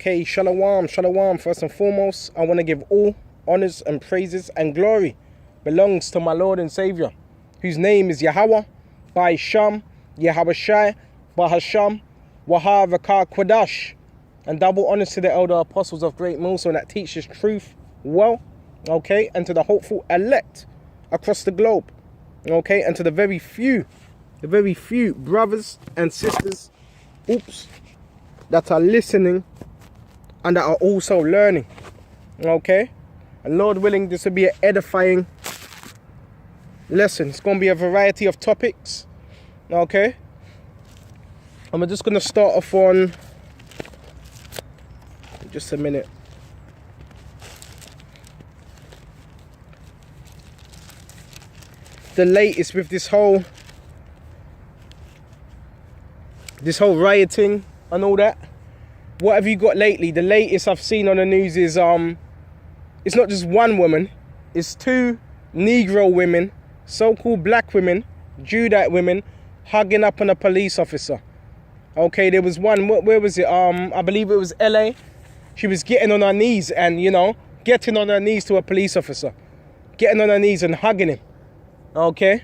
Okay, shalom, shalom. First and foremost, I want to give all honors and praises and glory belongs to my Lord and Savior, whose name is Yahweh, by Sham, Yahweh Shai, Bahasham, Wahavakar Kwadash. And double honors to the elder apostles of Great Millstone that teach this truth well, okay, and to the hopeful elect across the globe, okay, and to the very few brothers and sisters, that are listening and that are also learning, okay. And Lord willing, this will be an edifying lesson. It's going to be a variety of topics, okay. I'm just going to start off on, just a minute. The latest with this whole rioting and all that. What have you got lately? The latest I've seen on the news is it's not just one woman, it's two Negro women, so-called black women, Judite women, hugging up on a police officer. Okay, there was one, where was it? I believe it was LA. She was getting on her knees and, getting on her knees to a police officer. Getting on her knees and hugging him. Okay?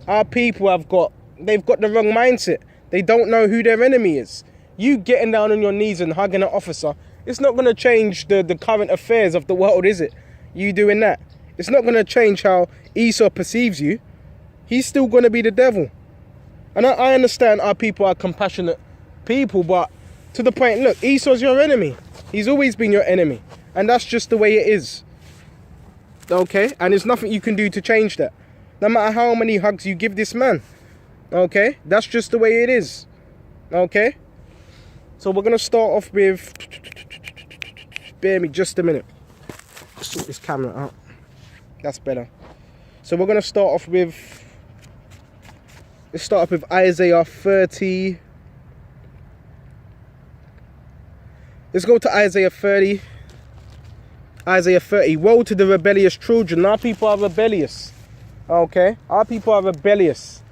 Our people they've got the wrong mindset. They don't know who their enemy is. You getting down on your knees and hugging an officer, it's not going to change the current affairs of the world, is it? You doing that. It's not going to change how Esau perceives you. He's still going to be the devil. And I understand our people are compassionate people, but to the point, look, Esau's your enemy. He's always been your enemy. And that's just the way it is. Okay? And there's nothing you can do to change that. No matter how many hugs you give this man. Okay? That's just the way it is. Okay? So we're going to start off with... Bear me just a minute. Sort this camera out. That's better. So we're going to start off with... Let's start off with Isaiah 30... Let's go to Isaiah 30. Isaiah 30. Woe to the rebellious children. Our people are rebellious. Okay? Our people are rebellious.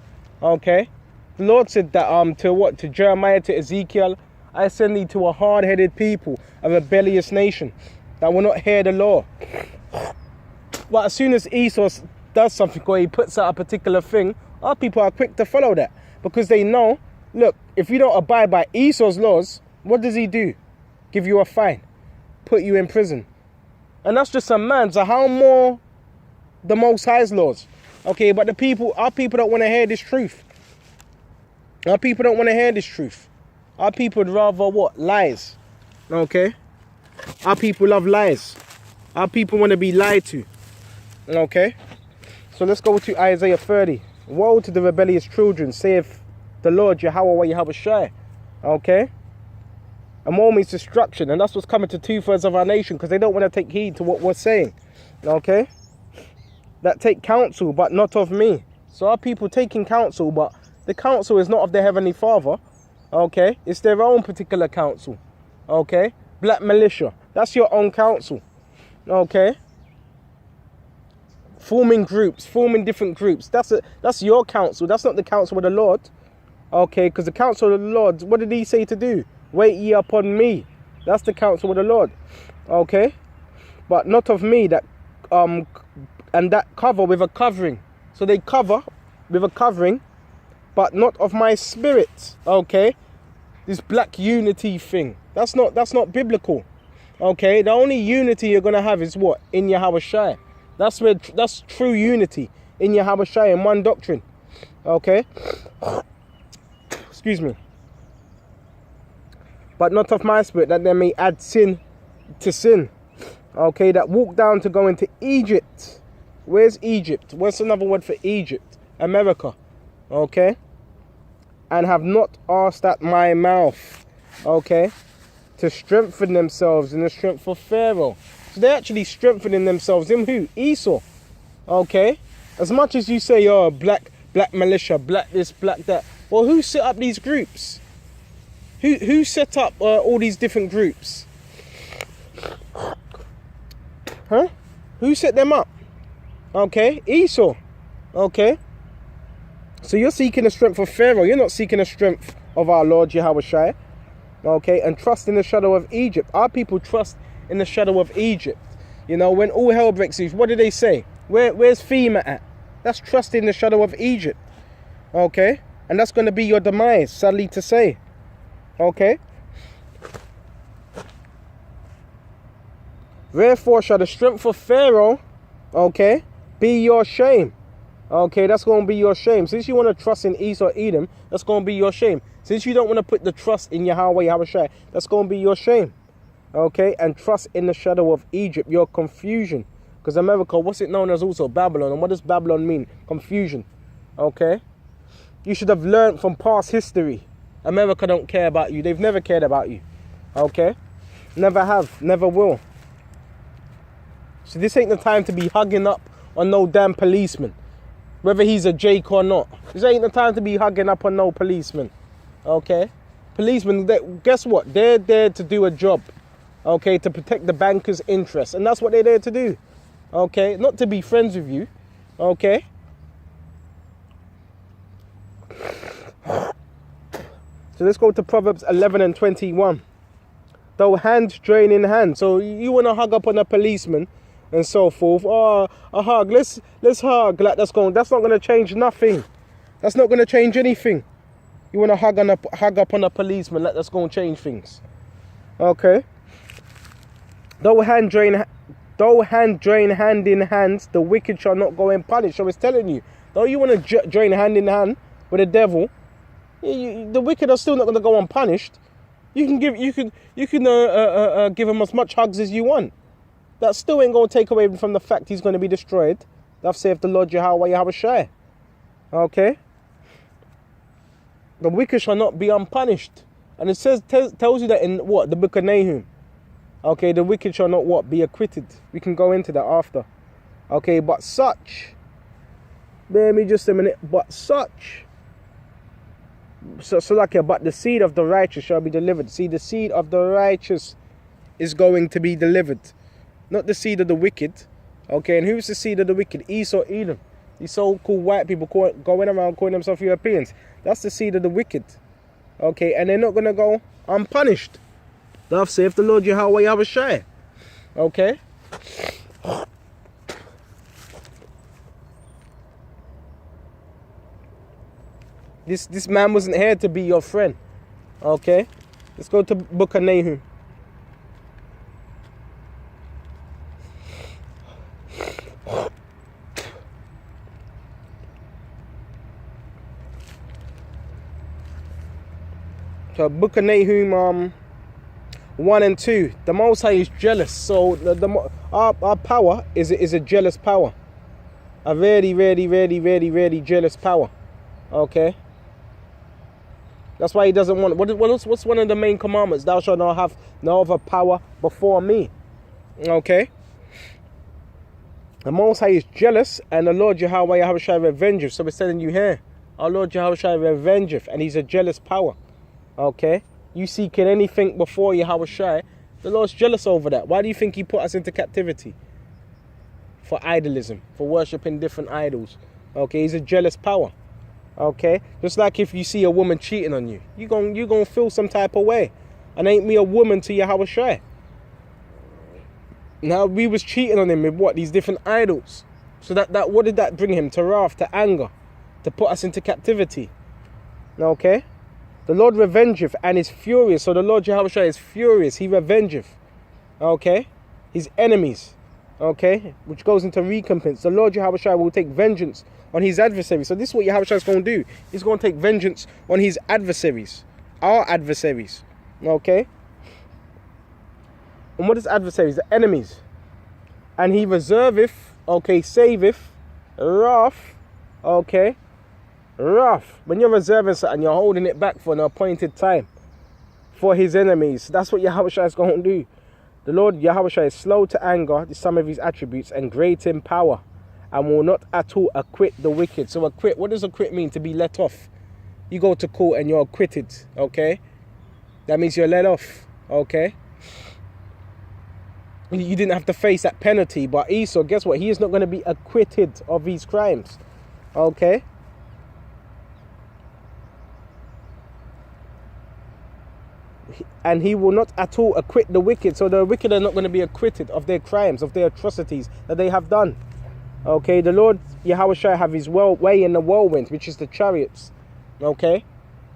Okay? The Lord said that to Jeremiah, to Ezekiel, I send thee to a hard-headed people, a rebellious nation, that will not hear the law. But as soon as Esau does something or he puts out a particular thing, our people are quick to follow that. Because they know, look, if you don't abide by Esau's laws, what does he do? Give you a fine, put you in prison. And that's just a man. So how more the Most High's laws? Okay, but our people don't want to hear this truth. Our people don't want to hear this truth. Our people would rather what? Lies. Okay? Our people love lies. Our people want to be lied to. Okay? So let's go to Isaiah 30. Woe to the rebellious children, saith the Lord Yahweh Yahweh Shai. Okay? And woe means destruction, and that's what's coming to 2/3 of our nation, because they don't want to take heed to what we're saying. Okay? That take counsel, but not of me. So our people taking counsel, but the counsel is not of the Heavenly Father. Okay? It's their own particular counsel. Okay? Black militia. That's your own counsel. Okay? Forming groups, forming different groups. That's your counsel. That's not the counsel of the Lord. Okay? Because the counsel of the Lord, what did he say to do? Wait ye upon me. That's the counsel of the Lord. Okay? But not of me, that and that cover with a covering. So they cover with a covering, but not of my spirit. Okay? This black unity thing. That's not biblical. Okay? The only unity you're gonna have is what? In Yahweh Shai. That's true unity. In Yahweh Shai, in one doctrine. Okay? Excuse me. But not of my spirit, that they may add sin to sin. Okay, that walk down to go into Egypt. Where's Egypt? What's another word for Egypt? America. Okay? And have not asked at my mouth. Okay? To strengthen themselves in the strength of Pharaoh. So they're actually strengthening themselves in who? Esau. Okay? As much as you say, oh, black militia, black this, black that. Well, who set up these groups? Who set up all these different groups? Huh? Who set them up? Okay, Esau. Okay. So you're seeking the strength of Pharaoh. You're not seeking the strength of our Lord Yahweh Shai. Okay, and trust in the shadow of Egypt. Our people trust in the shadow of Egypt. You know, when all hell breaks loose, what do they say? Where's FEMA at? That's trust in the shadow of Egypt. Okay, and that's going to be your demise, sadly to say. Okay. Therefore shall the strength of Pharaoh, okay, be your shame. Okay, that's going to be your shame. Since you want to trust in Esau, Edom, that's going to be your shame. Since you don't want to put the trust in Yahweh, Yahushua, that's going to be your shame. Okay, and trust in the shadow of Egypt, your confusion. Because America, what's it known as also? Babylon. And what does Babylon mean? Confusion. Okay. You should have learned from past history. America don't care about you. They've never cared about you. Okay. Never have. Never will. So this ain't the time to be hugging up on no damn policeman. Whether he's a Jake or not. This ain't the time to be hugging up on no policeman. Okay. Policemen, guess what? They're there to do a job. Okay, to protect the bankers' interests. And that's what they're there to do. Okay, not to be friends with you. Okay. So let's go to Proverbs 11 and 21. Though hand join in hand. So you want to hug up on a policeman and so forth. Oh, a hug. Let's hug. Like that's not going to change nothing. That's not going to change anything. You want to hug up on a policeman. Like that's going to change things. Okay. Though hand join hand in hand, the wicked shall not go unpunished. So it's telling you, though you want to join hand in hand with the devil, the wicked are still not going to go unpunished. You can give him as much hugs as you want. That still ain't going to take away from the fact he's going to be destroyed. Thus saith the Lord Yahweh Yahushua. Okay. The wicked shall not be unpunished, and it says tells you that in what the book of Nahum. Okay, the wicked shall not what? Be acquitted. We can go into that after. Okay, but such. Bear me just a minute. But such. So like but the seed of the righteous shall be delivered. See, the seed of the righteous is going to be delivered. Not the seed of the wicked. Okay, and who's the seed of the wicked? Esau, Edom. These so-called white people going around calling themselves Europeans. That's the seed of the wicked. Okay, and they're not going to go unpunished. Thus saith the Lord Yahweh Yahushua. Okay. This man wasn't here to be your friend. Okay. Let's go to book of Nahum. So book of Nahum 1 and 2. The Most High is jealous. So our power is a jealous power. A very, very, very, very, very jealous power. Okay. That's why he doesn't want. What's one of the main commandments? Thou shalt not have no other power before me. Okay. The Most High is jealous, and the Lord Yahweh Yahushua revengeth. So we're telling you here, our Lord Yahushua revengeth, and he's a jealous power. Okay. You seeking anything before Yahushua, the Lord's jealous over that. Why do you think he put us into captivity? For idolism, for worshipping different idols. Okay, he's a jealous power. Okay, just like if you see a woman cheating on you, you gonna feel some type of way. And ain't me a woman to Yahushua. Now we was cheating on him with what? These different idols. So that what did that bring him? To wrath, to anger, to put us into captivity. Okay. The Lord revengeth and is furious. So the Lord Yahushua is furious. He revengeth. Okay. His enemies. Okay. Which goes into recompense. The Lord Yahushua will take vengeance on his adversaries. So this is what Yahushua is going to do. He's going to take vengeance on his adversaries. Our adversaries. Okay. And what is adversaries? The enemies. And he reserveth. Okay. Saveth. Wrath. Okay. Wrath. When you're reserving something, you're holding it back for an appointed time for his enemies. That's what Yahushua is going to do. The Lord Yahushua is slow to anger, some of his attributes, and great in power, and will not at all acquit the wicked. So acquit, what does acquit mean? To be let off. You go to court and you're acquitted. Okay. That means you're let off. Okay. You didn't have to face that penalty. But Esau, guess what? He is not going to be acquitted of these crimes. Okay. and he will not at all acquit the wicked. So the wicked are not going to be acquitted of their crimes, of their atrocities that they have done. Okay, the Lord Yahweh shall have his way in the whirlwind, which is the chariots. Okay,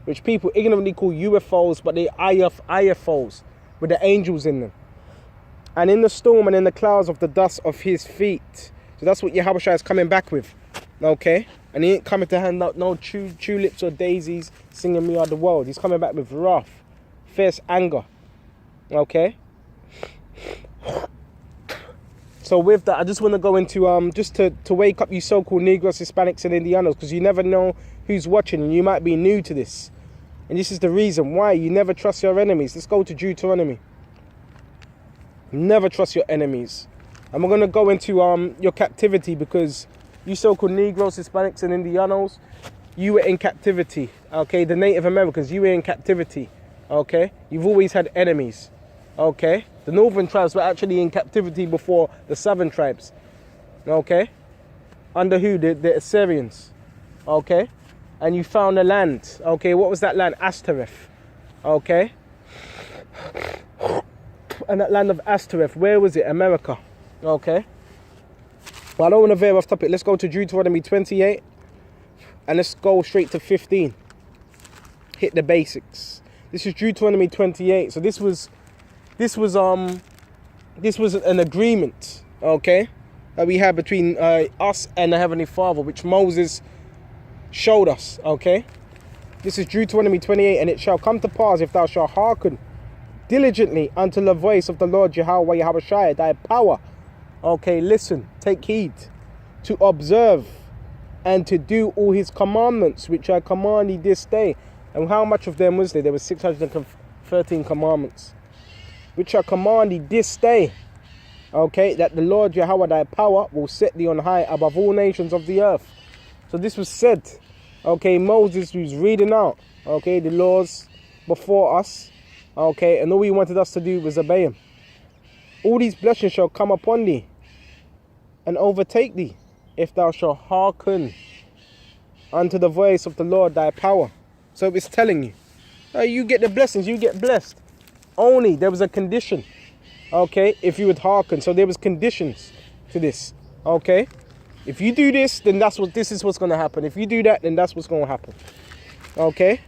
which people ignorantly call UFOs, but they IFOs with the angels in them. And in the storm and in the clouds of the dust of his feet. So that's what Yahweh is coming back with. Okay, and he ain't coming to hand out no tulips or daisies singing me out the world. He's coming back with wrath, fierce anger. Okay, so with that, I just want to go into just to wake up you so-called Negroes, Hispanics and Indianos, because you never know who's watching and you might be new to this. And this is the reason why you never trust your enemies. Let's go to Deuteronomy. Never trust your enemies. And we're going to go into your captivity, because you so-called Negroes, Hispanics and Indianos, you were in captivity. Okay, the Native Americans, you were in captivity. Okay, you've always had enemies. Okay, the northern tribes were actually in captivity before the southern tribes. Okay, under who? The Assyrians. Okay, and you found a land. Okay, what was that land? Ashtoreth. Okay, and that land of Ashtoreth, where was it? America. Okay, well, I don't want to veer off topic. Let's go to Deuteronomy 28 and let's go straight to 15. Hit the basics. This is Deuteronomy 28. So this was an agreement, okay, that we had between us and the Heavenly Father, which Moses showed us. Okay, this is Deuteronomy 28. And it shall come to pass, if thou shalt hearken diligently unto the voice of the Lord Yahweh Yahushua, thy power. Okay, listen, take heed to observe and to do all his commandments, which I command thee this day. And how much of them was there? There were 613 commandments, which I command thee this day. Okay, that the Lord Yahweh thy power will set thee on high above all nations of the earth. So this was said. Okay, Moses was reading out, okay, the laws before us. Okay, and all he wanted us to do was obey him. All these blessings shall come upon thee and overtake thee, if thou shalt hearken unto the voice of the Lord thy power. So it's telling you, you get the blessings, you get blessed. Only there was a condition, okay, if you would hearken. So there was conditions to this, okay. If you do this, then this is what's going to happen. If you do that, then that's what's going to happen, okay.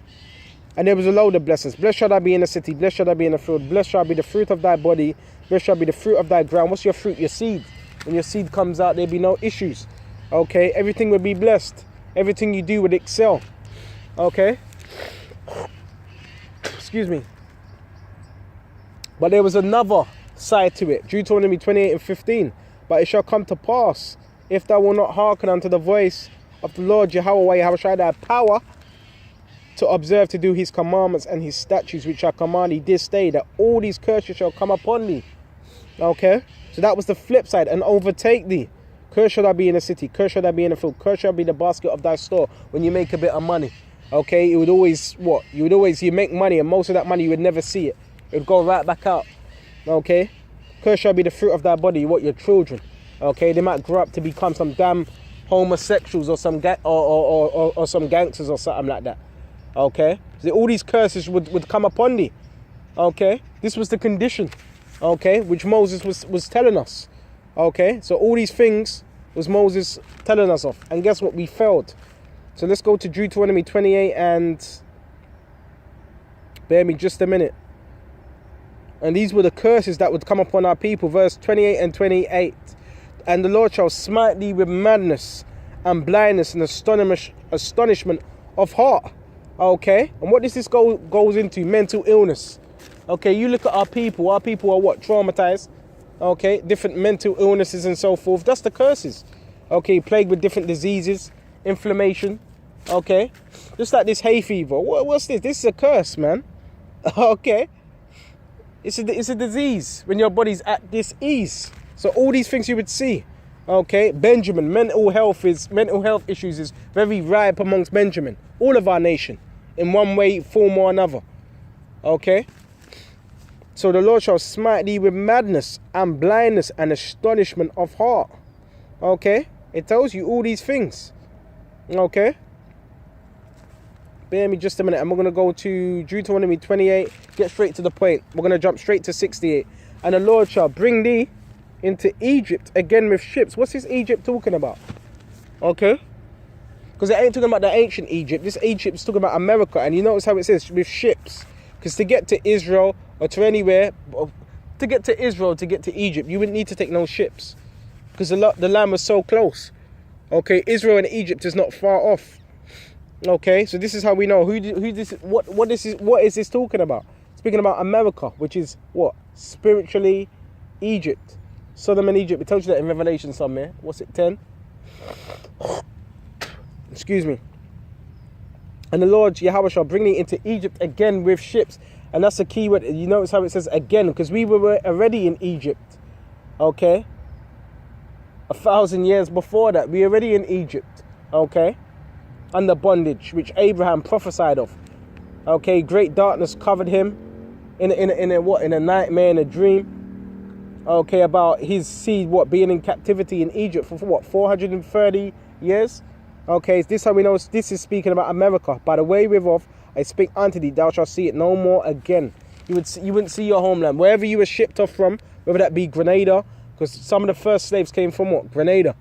And there was a load of blessings. Blessed shall thou be in the city, blessed shall thou be in the field, blessed shall be the fruit of thy body, blessed shall be the fruit of thy ground. What's your fruit? Your seed. When your seed comes out, there'll be no issues. Okay, everything will be blessed. Everything you do would excel. Okay. Excuse me. But there was another side to it. Deuteronomy 28 and 15. But it shall come to pass, if thou wilt not hearken unto the voice of the Lord Yahweh Yahushua thy power, to observe to do his commandments and his statutes, which I command thee this day, that all these curses shall come upon thee. Okay, so that was the flip side. And overtake thee. Cursed shall thou be in the city, cursed shall thou be in the field, cursed shall be the basket of thy store. When you make a bit of money, okay, it would always, you make money, and most of that money you would never see it. It would go right back out. Okay, cursed shall be the fruit of thy body, your children. Okay, they might grow up to become some damn homosexuals or some or some gangsters or something like that. Okay, so all these curses would come upon thee. Okay, this was the condition, okay, which Moses was telling us. Okay, so all these things was Moses telling us of, and guess what? We failed. So let's go to Deuteronomy 28 and bear me just a minute. And these were the curses that would come upon our people. Verse 28 and 28. And the Lord shall smite thee with madness and blindness and astonishment of heart. Okay, and what does this goes into? Mental illness. Okay, you look at our people. Our people are what? Traumatized. Okay, different mental illnesses and so forth. That's the curses. Okay, plagued with different diseases, inflammation. Okay, just like this hay fever. What's this? This is a curse, man. Okay, it's a disease when your body's at this ease. So all these things you would see. Okay, Benjamin, mental health issues is very ripe amongst Benjamin. All of our nation, in one way, form or another. Okay. So the Lord shall smite thee with madness and blindness and astonishment of heart. Okay, it tells you all these things. Okay. Bear me just a minute. And we're going to go to Deuteronomy 28. Get straight to the point. We're going to jump straight to 68. And the Lord shall bring thee into Egypt again with ships. What's this Egypt talking about? Okay. Because it ain't talking about the ancient Egypt. This Egypt is talking about America. And you notice how it says with ships. Because to get to Israel or to anywhere, to get to Israel, to get to Egypt, you wouldn't need to take no ships. Because the land was so close. Okay, Israel and Egypt is not far off. Okay, so this is how we know what is this talking about? Speaking about America, which is what? Spiritually Egypt. Sodom and Egypt. It tells you that in Revelation somewhere. What's it, 10? Excuse me. And the Lord Yahweh shall bring thee into Egypt again with ships. And that's a key word. You notice how it says again, because we were already in Egypt. Okay? 1,000 years before that, we were already in Egypt. Okay? Under bondage, which Abraham prophesied of. Okay? Great darkness covered him in a nightmare, in a dream. Okay? About his seed, being in captivity in Egypt for 430 years. Okay, is this how we know this is speaking about America? By the way whereof I speak unto thee, thou shalt see it no more again. You wouldn't see your homeland. Wherever you were shipped off from, whether that be Grenada, because some of the first slaves came from what? Grenada.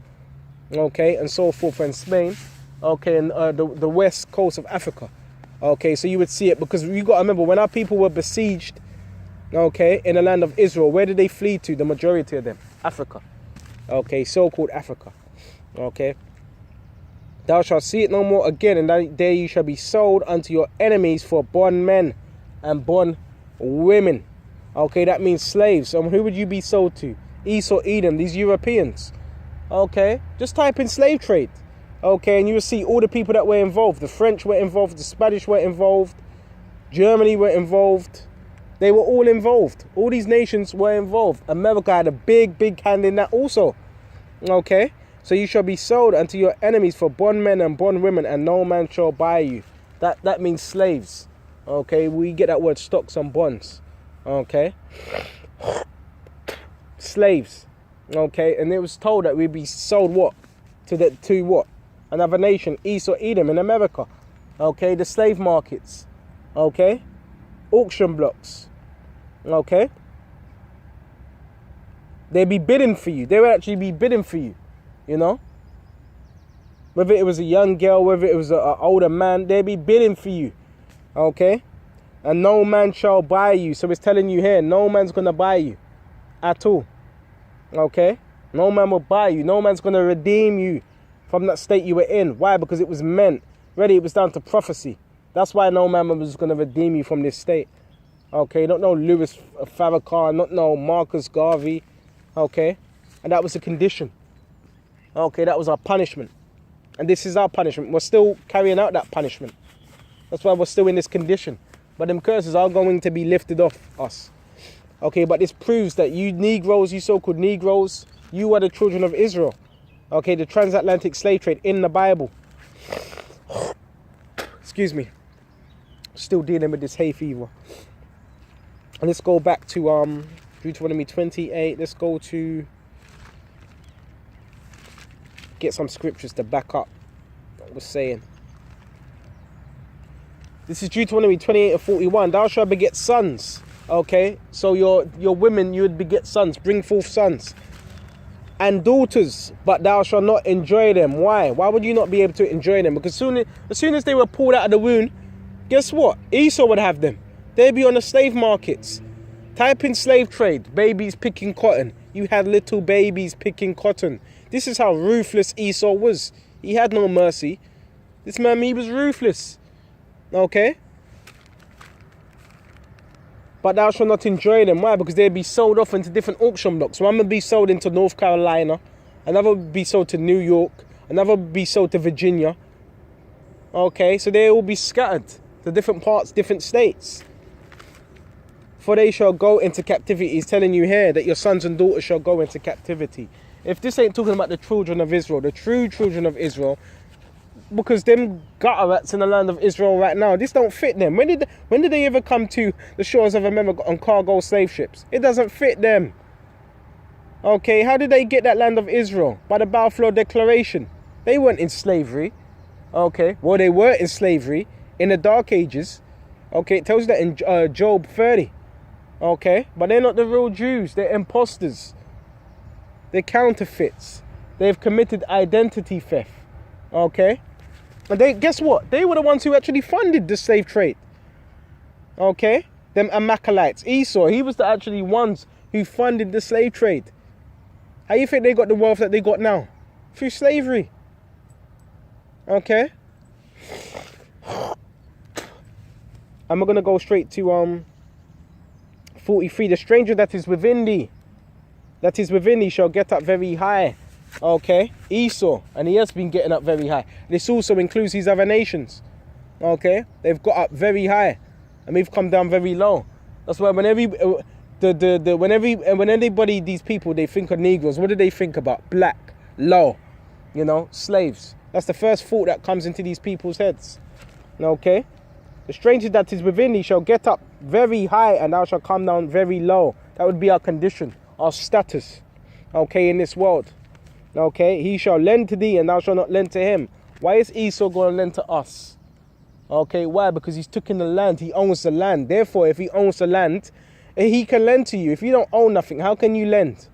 Okay, and so forth, and Spain. Okay, and the west coast of Africa. Okay, so you would see it, because you got to remember, when our people were besieged, okay, in the land of Israel, where did they flee to? The majority of them? Africa. Okay, so-called Africa. Okay. Thou shalt see it no more again, and there you shall be sold unto your enemies for bondmen and bondwomen. Okay, that means slaves. And who would you be sold to? Esau, Edom, these Europeans. Okay, just type in slave trade. Okay, and you will see all the people that were involved. The French were involved, the Spanish were involved, Germany were involved. They were all involved. All these nations were involved. America had a big hand in that also. Okay. So you shall be sold unto your enemies for bondmen and bondwomen, and no man shall buy you. That means slaves. Okay, we get that word stocks and bonds. Okay. Slaves. Okay, and it was told that we'd be sold what? To what? Another nation, Esau, Edom in America. Okay, the slave markets. Okay. Auction blocks. Okay. They'd be bidding for you. They would actually be bidding for you. You know, whether it was a young girl, whether it was an older man, they'd be bidding for you. Okay, and no man shall buy you. So it's telling you here, no man's gonna buy you at all. Okay, no man will buy you. No man's gonna redeem you from that state you were in. Why? Because it was meant. Ready? It was down to prophecy. That's why no man was gonna redeem you from this state. Okay, not no Louis Farrakhan, not no Marcus Garvey. Okay, and that was the condition. Okay, that was our punishment. And this is our punishment. We're still carrying out that punishment. That's why we're still in this condition. But them curses are going to be lifted off us. Okay, but this proves that you Negroes, you so-called Negroes, you are the children of Israel. Okay, the transatlantic slave trade in the Bible. Excuse me. Still dealing with this hay fever. And let's go back to Deuteronomy 28. Let's go to... get some scriptures to back up what we're saying. This is Deuteronomy 28 and 41. Thou shalt beget sons. Okay, so your women, you would beget sons, bring forth sons and daughters, but thou shalt not enjoy them. Why? Why would you not be able to enjoy them? Because as soon as they were pulled out of the womb, guess what? Esau would have them. They'd be on the slave markets. Type in slave trade, babies picking cotton. You had little babies picking cotton. This is how ruthless Esau was. He had no mercy. This man, he was ruthless. Okay? But thou shalt not enjoy them. Why? Because they'd be sold off into different auction blocks. One would be sold into North Carolina. Another would be sold to New York. Another would be sold to Virginia. Okay? So they all be scattered to different parts, different states. For they shall go into captivity. He's telling you here that your sons and daughters shall go into captivity. If this ain't talking about the children of Israel, the true children of Israel, because them gutter rats in the land of Israel right now, this don't fit them. When did they ever come to the shores of America on cargo slave ships? It doesn't fit them. Okay, how did they get that land of Israel? By the Balfour Declaration. They weren't in slavery. Okay, well, they were in slavery in the Dark Ages. Okay, it tells you that in Job 30. Okay, but they're not the real Jews. They're imposters. They're counterfeits. They've committed identity theft. Okay, and guess what? They were the ones who actually funded the slave trade. Okay, them Amalekites, Esau, he was the actually ones who funded the slave trade. How you think they got the wealth that they got now? Through slavery. Okay. And we're going to go straight to 43. The stranger that is within thee shall get up very high. Okay, Esau, and he has been getting up very high. This also includes these other nations. Okay, they've got up very high, and we've come down very low. That's why when anybody, these people, they think of Negroes, what do they think about? Black, low, slaves. That's the first thought that comes into these people's heads. Okay, the stranger that is within thee shall get up very high, and thou shalt come down very low. That would be our condition, our status. Okay, in this world. Okay, he shall lend to thee, and thou shalt not lend to him. Why is Esau going to lend to us? Okay, why? Because he's taken the land. He owns the land. Therefore, if he owns the land, he can lend to you. If you don't own nothing, how can you lend?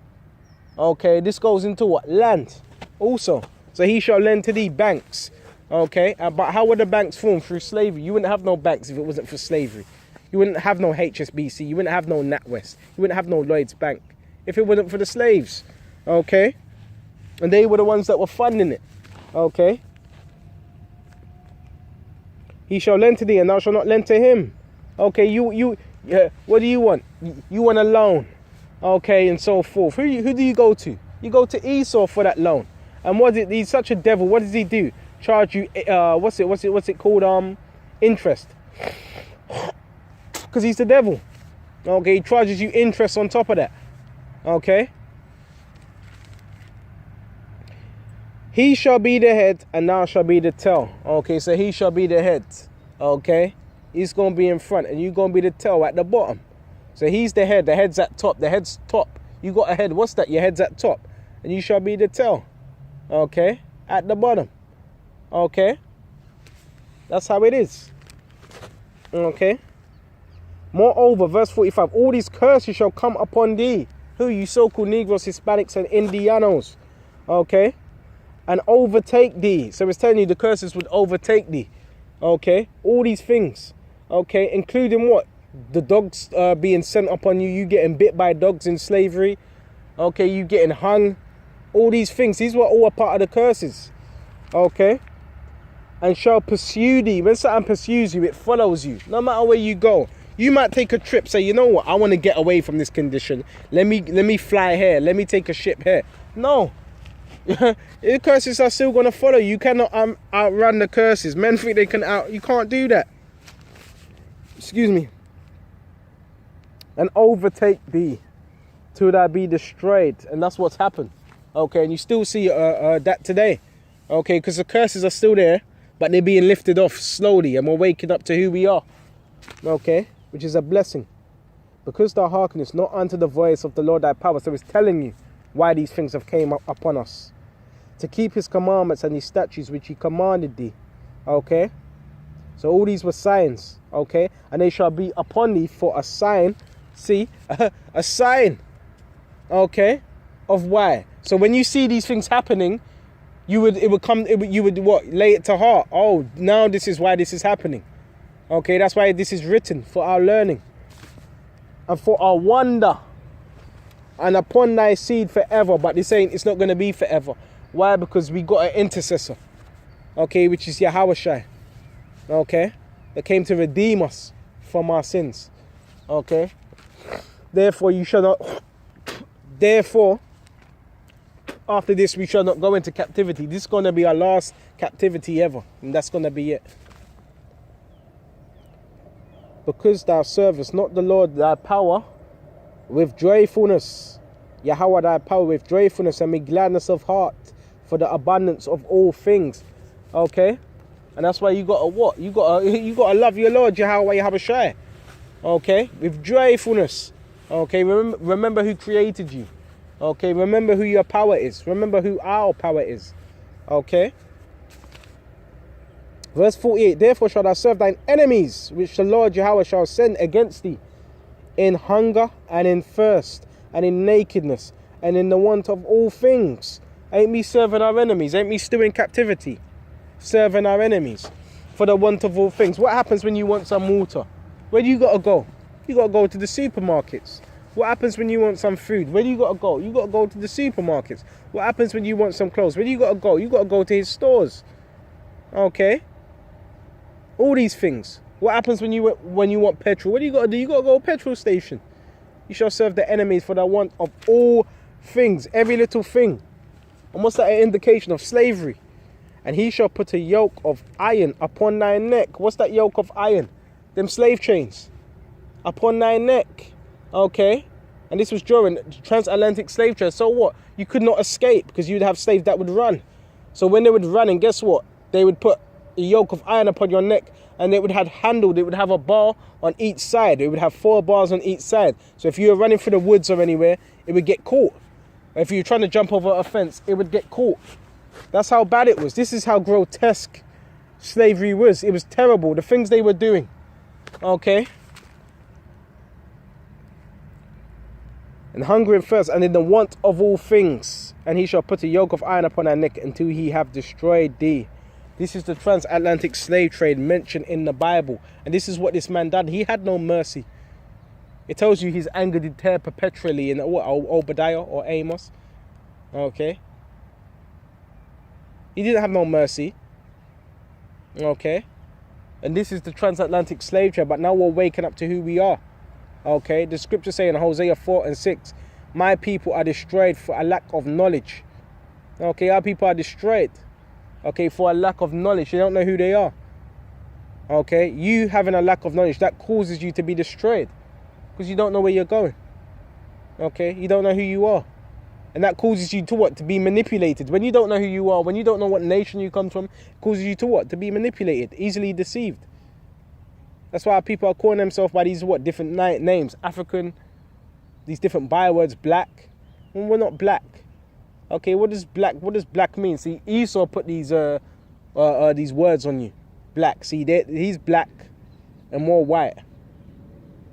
Okay, this goes into what? Land also. So he shall lend to thee, banks. Okay, but how were the banks formed? Through slavery. You wouldn't have no banks if it wasn't for slavery. You wouldn't have no HSBC. You wouldn't have no NatWest. You wouldn't have no Lloyd's Bank if it wasn't for the slaves. Okay, and they were the ones that were funding it. Okay. He shall lend to thee, and thou shalt not lend to him. Okay, what do you want? You want a loan. Okay, and so forth. Who do you go to? You go to Esau for that loan. And he's such a devil. What does he do? Charge you what's it called? Interest. Because he's the devil. Okay, he charges you interest on top of that. Okay. He shall be the head, and thou shalt be the tail. Okay, so he shall be the head. Okay, he's going to be in front, and you're going to be the tail at the bottom. So he's the head. The head's at top. The head's top. You got a head. What's that? Your head's at top, and you shall be the tail. Okay, at the bottom. Okay, that's how it is. Okay. Moreover, verse 45. All these curses shall come upon thee. Who? You so-called Negroes, Hispanics, and Indianos. Okay. And overtake thee. So it's telling you the curses would overtake thee. Okay. All these things. Okay. Including what? The dogs being sent upon you. You getting bit by dogs in slavery. Okay. You getting hung. All these things. These were all a part of the curses. Okay. And shall pursue thee. When something pursues you, it follows you. No matter where you go. You might take a trip. Say, you know what? I want to get away from this condition. Let me fly here. Let me take a ship here. No. The curses are still going to follow you. You cannot outrun the curses. Men think they can you can't do that. Excuse me. And overtake thee till thou be destroyed. And that's what's happened. Okay, and you still see that today. Okay, because the curses are still there, but they're being lifted off slowly, and we're waking up to who we are. Okay, which is a blessing. Because thou hearkenest not unto the voice of the Lord thy power. So it's telling you why these things have came up upon us. To keep his commandments and his statutes which he commanded thee. Okay. So all these were signs. Okay. And they shall be upon thee for a sign. See. A sign. Okay. Of why. So when you see these things happening, you would what? Lay it to heart. Oh, now this is why this is happening. Okay. That's why this is written. For our learning. And for our wonder. And upon thy seed forever. But they're saying it's not going to be forever. Why? Because we got an intercessor. Okay, which is Yahushua. Okay. That came to redeem us from our sins. Okay. Therefore, you shall not. Therefore, after this, we shall not go into captivity. This is going to be our last captivity ever. And that's going to be it. Because thou servest not the Lord thy power with joyfulness. Yahweh thy power with joyfulness and with gladness of heart for the abundance of all things. Okay? And that's why you got to what? You got to love your Lord, Yahweh Yahushua. Okay? With joyfulness. Okay? Remember who created you. Okay? Remember who your power is. Remember who our power is. Okay? Verse 48, therefore shalt thou serve thine enemies, which the Lord Yahweh shall send against thee, in hunger and in thirst, and in nakedness, and in the want of all things. Ain't me serving our enemies? Ain't me still in captivity? Serving our enemies for the want of all things. What happens when you want some water? Where do you got to go? You got to go to the supermarkets. What happens when you want some food? Where do you got to go? You got to go to the supermarkets. What happens when you want some clothes? Where do you got to go? You got to go to his stores. Okay? All these things. What happens when you want petrol? What do you got to do? You got to go to a petrol station. You shall serve the enemies for the want of all things. Every little thing. And what's that an indication of? Slavery. And he shall put a yoke of iron upon thy neck. What's that yoke of iron? Them slave chains. Upon thy neck. Okay? And this was during the transatlantic slave trade. So what? You could not escape because you'd have slaves that would run. So when they would run, and guess what? They would put a yoke of iron upon your neck, and they would have handled. It would have a bar on each side. It would have 4 bars on each side. So if you were running through the woods or anywhere, it would get caught. If you were trying to jump over a fence, it would get caught. That's how bad it was. This is how grotesque slavery was. It was terrible. The things they were doing. Okay? And hunger and thirst, and in the want of all things. And he shall put a yoke of iron upon thy neck until he have destroyed thee. This is the transatlantic slave trade mentioned in the Bible. And this is what this man did. He had no mercy. It tells you his anger did tear perpetually in Obadiah or Amos. Okay. He didn't have no mercy. Okay. And this is the transatlantic slave trade. But now we're waking up to who we are. Okay. The scripture saying in Hosea 4:6, my people are destroyed for a lack of knowledge. Okay. Our people are destroyed. Okay. For a lack of knowledge. They don't know who they are. Okay. You having a lack of knowledge, that causes you to be destroyed. Because you don't know where you're going. Okay. You don't know who you are. And that causes you to what? To be manipulated. When you don't know who you are, when you don't know what nation you come from, it causes you to what? To be manipulated, easily deceived. That's why people are calling themselves by these what? Different names. African, these different bywords, black. Well, we're not black. Okay, what does black mean? See, Esau put these words on you. Black. See, he's black and more white.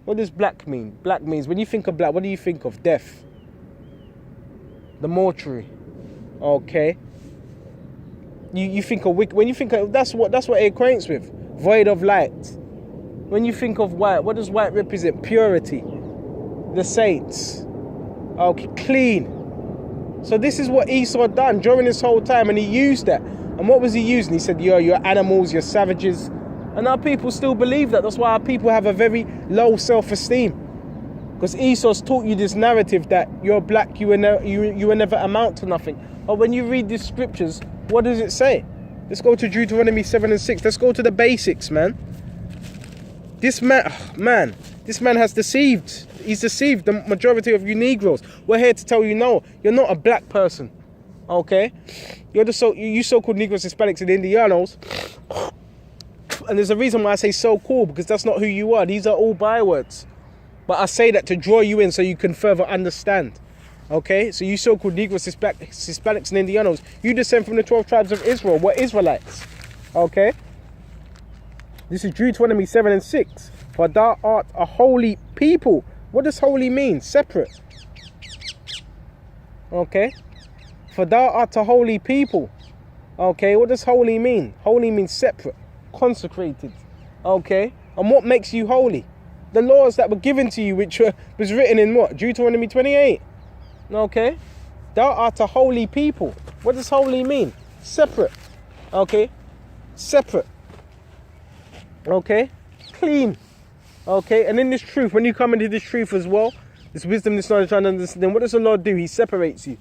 What does black mean? Black means, when you think of black, what do you think of? Death. The mortuary. Okay. You think of when you think of, that's what it equates with. Void of light. When you think of white, what does white represent? Purity. The saints. Okay, clean. So this is what Esau done during this whole time, and he used that. And what was he using? He said, you're animals, you're savages. And our people still believe that. That's why our people have a very low self-esteem. Because Esau's taught you this narrative that you're black, you will never amount to nothing. But when you read these scriptures, what does it say? Let's go to Deuteronomy 7:6. Let's go to the basics, man. This man has deceived. He's deceived the majority of you Negroes. We're here to tell you, no, you're not a black person. Okay? You so-called Negroes, Hispanics, and Indianos. And there's a reason why I say so-called, because that's not who you are. These are all bywords. But I say that to draw you in so you can further understand. Okay? So you so-called Negroes, Hispanics, and Indianos, you descend from the 12 tribes of Israel. We're Israelites. Okay? This is Deuteronomy 7:6. For thou art a holy people. What does holy mean? Separate. Okay? For thou art a holy people. Okay? What does holy mean? Holy means separate. Consecrated. Okay? And what makes you holy? The laws that were given to you, which was written in what? Deuteronomy 28. Okay? Thou art a holy people. What does holy mean? Separate. Okay? Separate. Okay? Clean. Okay? And in this truth, when you come into this truth as well, this wisdom, this knowledge, and understanding, what does the Lord do? He separates you.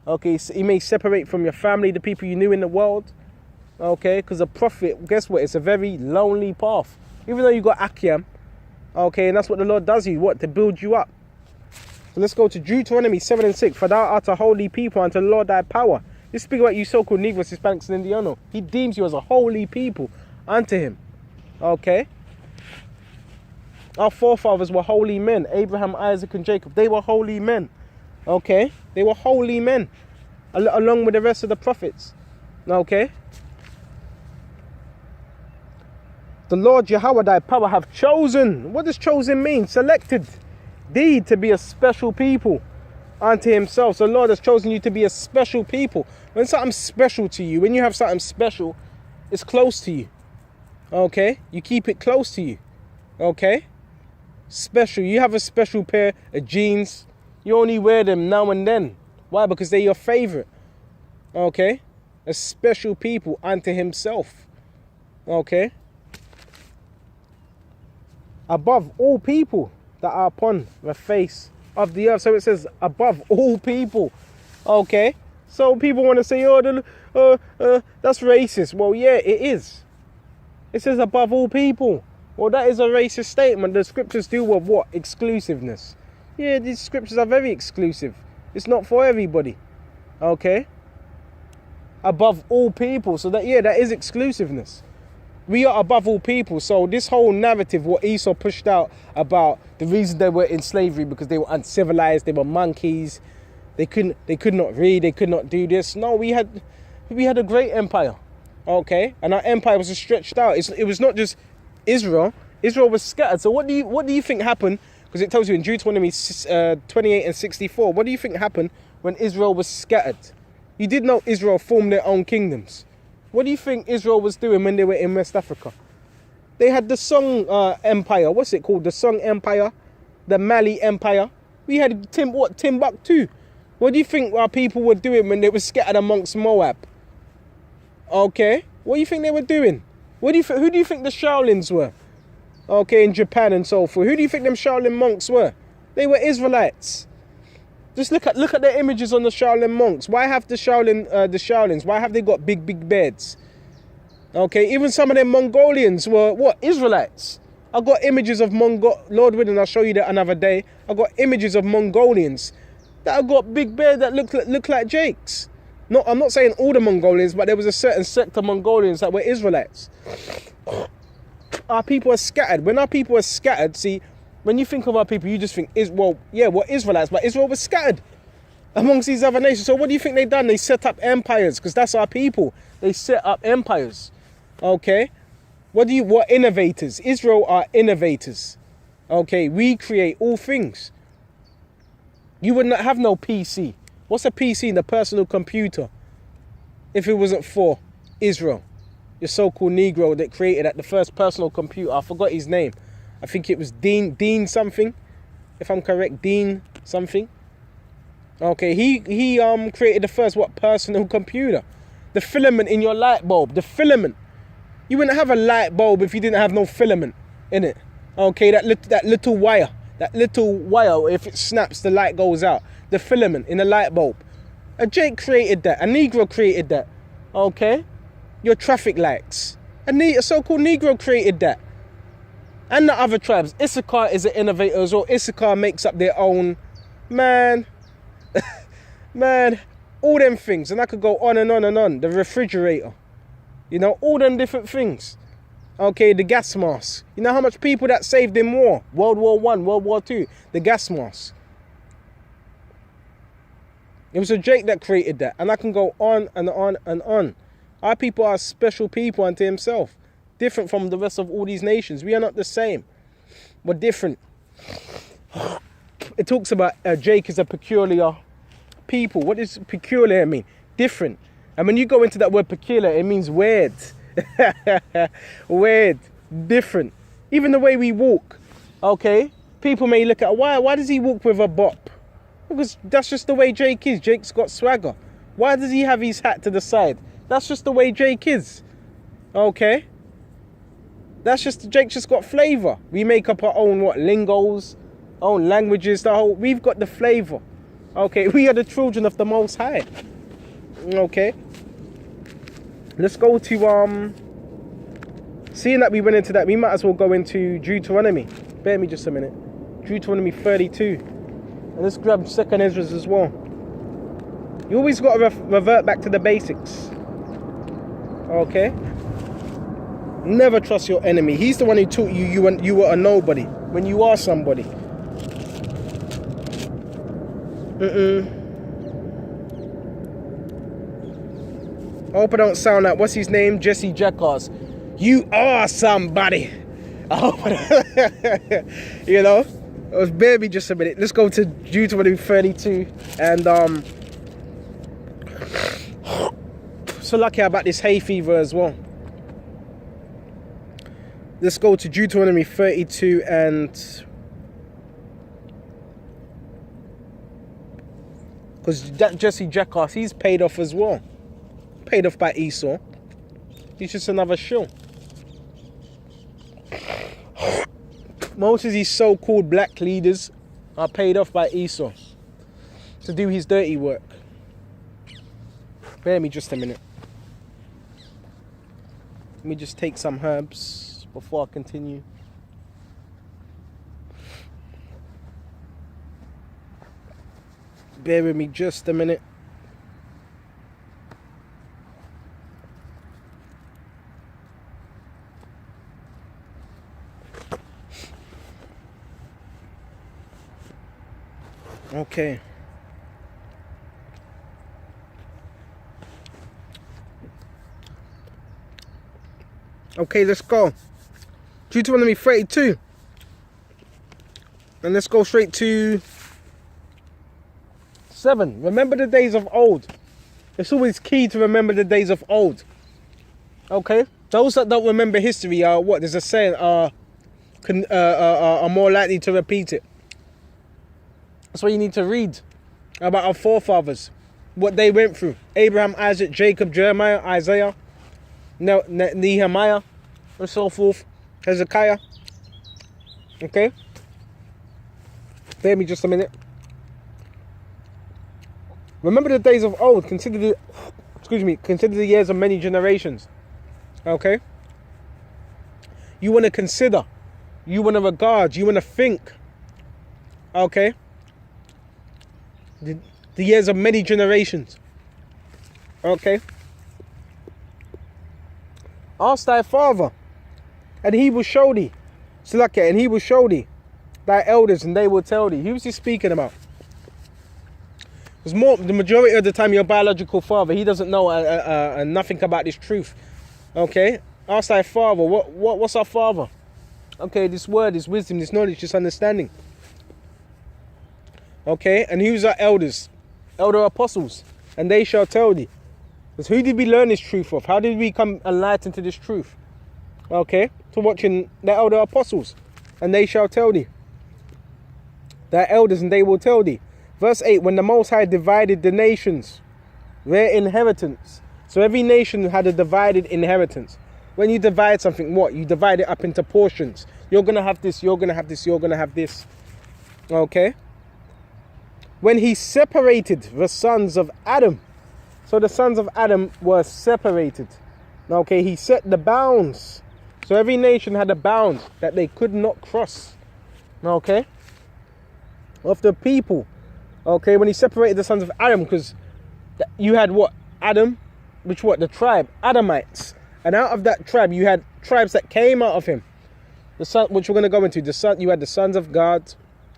Okay? So he may separate from your family, the people you knew in the world. Okay? Because a prophet, guess what? It's a very lonely path. Even though you got Akim. Okay, and that's what the Lord does you. What? To build you up. So let's go to Deuteronomy 7:6. For thou art a holy people unto the Lord thy power. Let's speak about you so-called Negroes, Hispanics, and Indiano. He deems you as a holy people unto him. Okay? Our forefathers were holy men. Abraham, Isaac, and Jacob. They were holy men. Okay? They were holy men. Along with the rest of the prophets. Okay? The Lord Yahweh thy power have chosen. What does chosen mean? Selected thee to be a special people unto himself. So the Lord has chosen you to be a special people. When something's special to you, when you have something special, it's close to you. Okay? You keep it close to you. Okay? Special. You have a special pair of jeans. You only wear them now and then. Why? Because they're your favorite. Okay? A special people unto himself. Okay? Above all people that are upon the face of the earth. So it says above all people. Okay? So people want to say, oh, that's racist. Well, yeah, it is. It says above all people. Well, that is a racist statement. The scriptures deal with what? Exclusiveness. Yeah, these scriptures are very exclusive. It's not for everybody. Okay? Above all people. So that, yeah, that is exclusiveness. We are above all people. So this whole narrative, what Esau pushed out about the reason they were in slavery, because they were uncivilized, they were monkeys, they could not read, they could not do this. No, we had a great empire. Okay? And our empire was stretched out. It was not just Israel. Israel was scattered. So what do you think happened? Because it tells you in Deuteronomy 28 and 64. What do you think happened when Israel was scattered? You did know Israel formed their own kingdoms. What do you think Israel was doing when they were in West Africa? They had the Song Empire. What's it called? The Song Empire. The Mali Empire. We had Timbuktu. What do you think our people were doing when they were scattered amongst Moab? Okay. What do you think they were doing? Who do you think the Shaolins were? Okay, in Japan and so forth. Who do you think them Shaolin monks were? They were Israelites. Just look at the images on the Shaolin monks. Why have the Shaolins? Why have they got big beds? Okay, even some of them Mongolians were what? Israelites. I got images of Lord willing, I'll show you that another day. I got images of Mongolians that have got big beds that look like Jakes. No, I'm not saying all the Mongolians, but there was a certain sect of Mongolians that were Israelites. Our people are scattered. When our people are scattered, see, when you think of our people, you just think, we're Israelites, but Israel was scattered amongst these other nations. So what do you think they done? They set up empires, because that's our people. They set up empires. Okay? What innovators? Israel are innovators. Okay, we create all things. You would not have no PC. What's a PC? The personal computer. If it wasn't for Israel, the so-called Negro that created the first personal computer. I forgot his name. I think it was Dean something, if I'm correct, Dean something. Okay, he created the first personal computer. The filament in your light bulb, the filament. You wouldn't have a light bulb if you didn't have no filament in it. Okay, that little wire, if it snaps, the light goes out. The filament in the light bulb. A Jake created that. A Negro created that. Okay, your traffic lights. A so-called Negro created that. And the other tribes. Issachar is an innovator as well. Issachar makes up their own. Man, all them things. And I could go on and on and on. The refrigerator. You know, all them different things. Okay, the gas mask. You know how much people that saved in war? World War I, World War II. The gas mask. It was a Jake that created that. And I can go on and on and on. Our people are special people unto himself. Different from the rest of all these nations. We are not the same. We're different. It talks about Jake is a peculiar people. What does peculiar mean? Different. And when you go into that word peculiar, it means weird. Weird. Different. Even the way we walk. Okay? People may look at, why does he walk with a bop? Because that's just the way Jake is. Jake's got swagger. Why does he have his hat to the side? That's just the way Jake is. Okay? Jake just got flavor. We make up our own lingos, own languages, we've got the flavor. Okay, we are the children of the Most High. Okay. Let's go to seeing that we went into that, we might as well go into Deuteronomy. Bear me just a minute. Deuteronomy 32. And let's grab 2nd Ezra as well. You always got to revert back to the basics. Okay? Never trust your enemy. He's the one who taught you were a nobody when you are somebody. I hope I don't sound like, what's his name? Jesse Jackass. You are somebody. Oh, you know, it was barely just a minute. Let's go to Deuteronomy 32 and so lucky about this hay fever as well. Let's go to Deuteronomy 32 and because that Jesse Jackass, he's paid off as well. Paid off by Esau. He's just another shill. Most of these so-called black leaders are paid off by Esau to do his dirty work. Bear me just a minute. Let me just take some herbs before I continue. Bear with me just a minute. Okay. Okay, let's go. Deuteronomy 32. And let's go straight to 7. Remember the days of old. It's always key to remember the days of old. Okay? Those that don't remember history are what? There's a saying, are more likely to repeat it. That's why you need to read about our forefathers, what they went through. Abraham, Isaac, Jacob, Jeremiah, Isaiah, Nehemiah, and so forth. Hezekiah. Okay? Bear me just a minute. Remember the days of old. Consider the years of many generations. Okay? You want to consider. You want to regard. You want to think. Okay? The years of many generations. Okay? Ask thy father, and he will show thee. Selaka, and he will show thee thy elders, and they will tell thee. Who was he speaking about? Because the majority of the time, your biological father, he doesn't know nothing about this truth. Okay? Ask thy father. What's our father? Okay, this word, this wisdom, this knowledge, this understanding. Okay, and who's our elders? Elder apostles, and they shall tell thee. Because who did we learn this truth of? How did we come enlightened to this truth? Okay, to watching the elder apostles, and they shall tell thee. Thy elders, and they will tell thee. Verse 8, when the Most High divided the nations, their inheritance. So every nation had a divided inheritance. When you divide something, what? You divide it up into portions. You're going to have this, you're going to have this, you're going to have this. Okay? When he separated the sons of Adam. So the sons of Adam were separated. Okay, he set the bounds. So every nation had a bound that they could not cross. Okay? Of the people. Okay, when he separated the sons of Adam, because you had what? Adam, which what? The tribe, Adamites. And out of that tribe, you had tribes that came out of him. The son, which we're going to go into. You had the sons of God,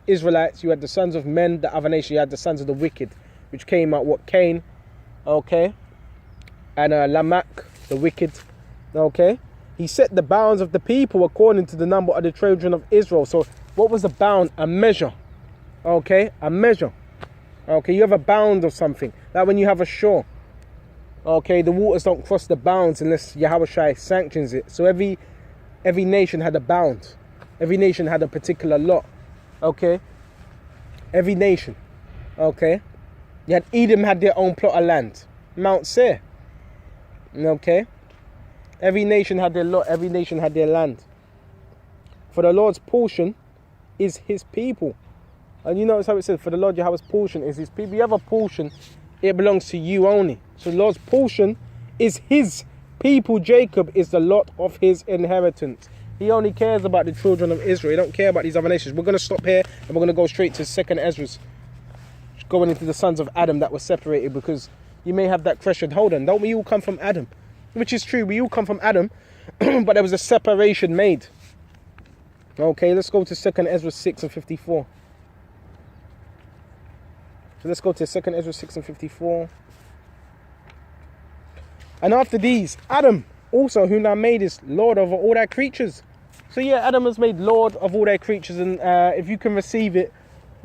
Israelites. You had the sons of men, the other nation. You had the sons of the wicked, which came out what? Cain. Okay. And Lamech, the wicked. Okay. He set the bounds of the people according to the number of the children of Israel. So what was the bound? A measure. Okay. A measure. Okay. You have a bound of something. Like when you have a shore. Okay. The waters don't cross the bounds unless Yahweh sanctions it. So every nation had a bound. Every nation had a particular lot. Okay. Every nation. Okay. You had Edom had their own plot of land. Mount Seir. Okay. Every nation had their lot. Every nation had their land. For the Lord's portion is his people. And you notice how it says, for the Lord Yahweh's portion is his people. You have a portion, it belongs to you only. So the Lord's portion is his people. Jacob is the lot of his inheritance. He only cares about the children of Israel. He don't care about these other nations. We're going to stop here and we're going to go straight to 2nd Ezra. Going into the sons of Adam that were separated, because you may have that question. Hold on, don't we all come from Adam? Which is true, we all come from Adam, but there was a separation made. Okay, let's go to 2nd Ezra 6 and 54. So let's go to 2nd Ezra 6 and 54. And after these, Adam also whom thou madest Lord over all thy creatures. So yeah, Adam was made Lord of all their creatures, and if you can receive it,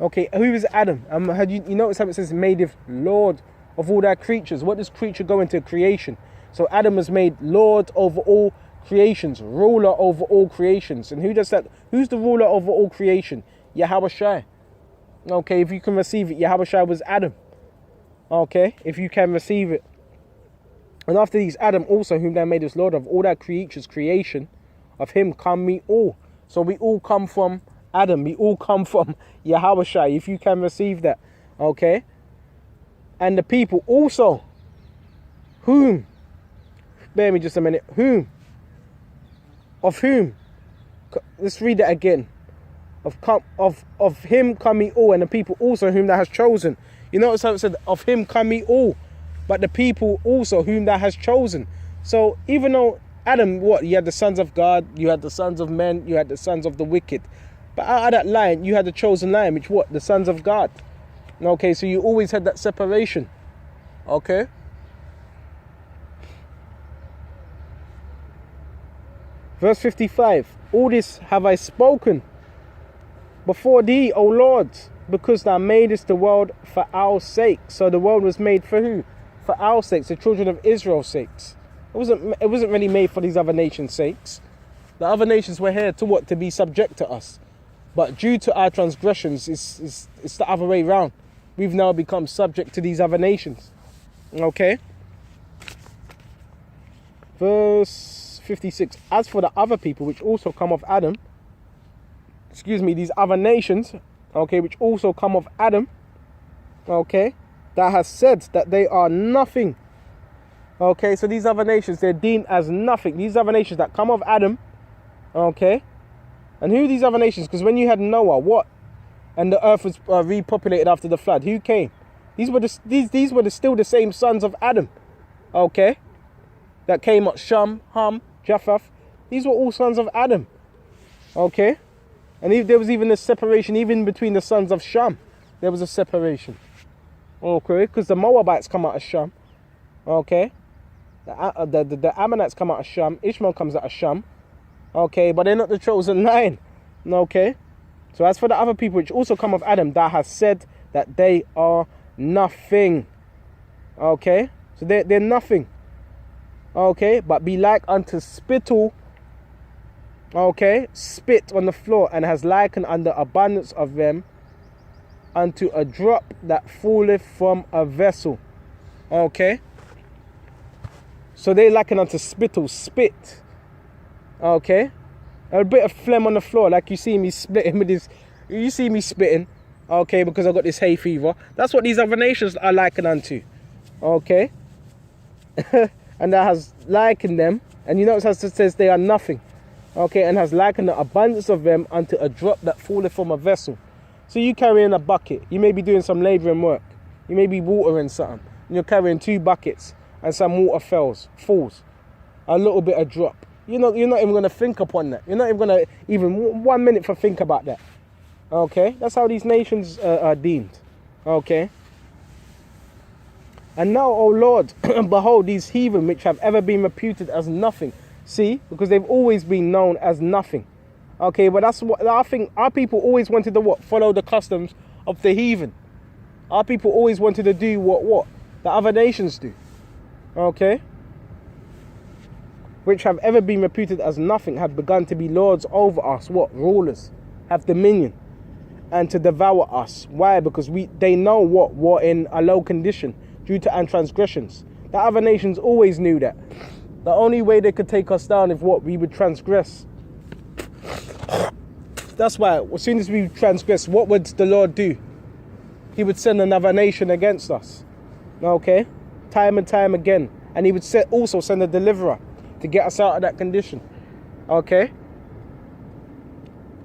okay, who is Adam? You notice how it says made him Lord of all thy creatures? What does creature go into? Creation. So Adam was made Lord over all creations, ruler over all creations. And who does that? Who's the ruler over all creation? Yahweh Shai. Okay, if you can receive it, Yahweh Shai was Adam. Okay, if you can receive it. And after these, Adam also, whom thou madest Lord of all thy creatures, creation, of him come we all. So we all come from Adam. We all come from Yahweh Shai, if you can receive that. Okay. And the people also, whom, bear me just a minute, whom, of whom, let's read that again. Of him come we all, and the people also whom thou hast chosen. You notice how it said, of him come we all, but the people also whom thou hast chosen. So even though Adam, what? You had the sons of God, you had the sons of men, you had the sons of the wicked. But out of that line, you had the chosen line, which what? The sons of God. Okay, so you always had that separation. Okay? Verse 55. All this have I spoken before thee, O Lord, because thou madest the world for our sake. So the world was made for who? For our sakes, the children of Israel's sakes. It wasn't really made for these other nations' sakes. The other nations were here to what? To be subject to us. But due to our transgressions, it's the other way around. We've now become subject to these other nations. Okay? Verse 56. As for the other people which also come of Adam, these other nations, okay, which also come of Adam, okay, that has said that they are nothing. Okay, so these other nations, they're deemed as nothing. These other nations that come of Adam, okay? And who are these other nations? Because when you had Noah, what? And the earth was repopulated after the flood. Who came? These were still the same sons of Adam, okay? That came up, Shem, Ham, Japheth. These were all sons of Adam, okay? And there was even a separation, even between the sons of Shem. There was a separation, okay? Because the Moabites come out of Shem, okay? The Ammonites come out of Shem. Ishmael comes out of Shem. Okay, but they're not the chosen line. Okay. So as for the other people which also come of Adam, thou hast said that they are nothing. Okay. So they're nothing. Okay. But be like unto spittle. Okay. Spit on the floor, and has likened under abundance of them unto a drop that falleth from a vessel. Okay. So they liken unto spittle, spit. Okay. A bit of phlegm on the floor, like you see me splitting with this. You see me spitting. Okay, because I got this hay fever. That's what these other nations are likened unto. Okay. And that has likened them. And you notice how it says they are nothing. Okay, and has likened the abundance of them unto a drop that falleth from a vessel. So you carrying a bucket. You may be doing some labouring work. You may be watering something. And you're carrying 2 buckets. And some water falls, a little bit of drop. You're not even going to think upon that. You're not even going to even 1 minute for think about that. Okay, that's how these nations are deemed. Okay. And now, O Lord, behold these heathen which have ever been reputed as nothing. See, because they've always been known as nothing. Okay, but that's what I think. Our people always wanted to what? Follow the customs of the heathen. Our people always wanted to do what the other nations do. Okay, which have ever been reputed as nothing, have begun to be lords over us, what? Rulers, have dominion, and to devour us. Why? Because they know what? We're in a low condition due to our transgressions. The other nations always knew that. The only way they could take us down is what? We would transgress. That's why, as soon as we transgress, what would the Lord do? He would send another nation against us. Okay? Time and time again. And he would also send a deliverer to get us out of that condition. Okay?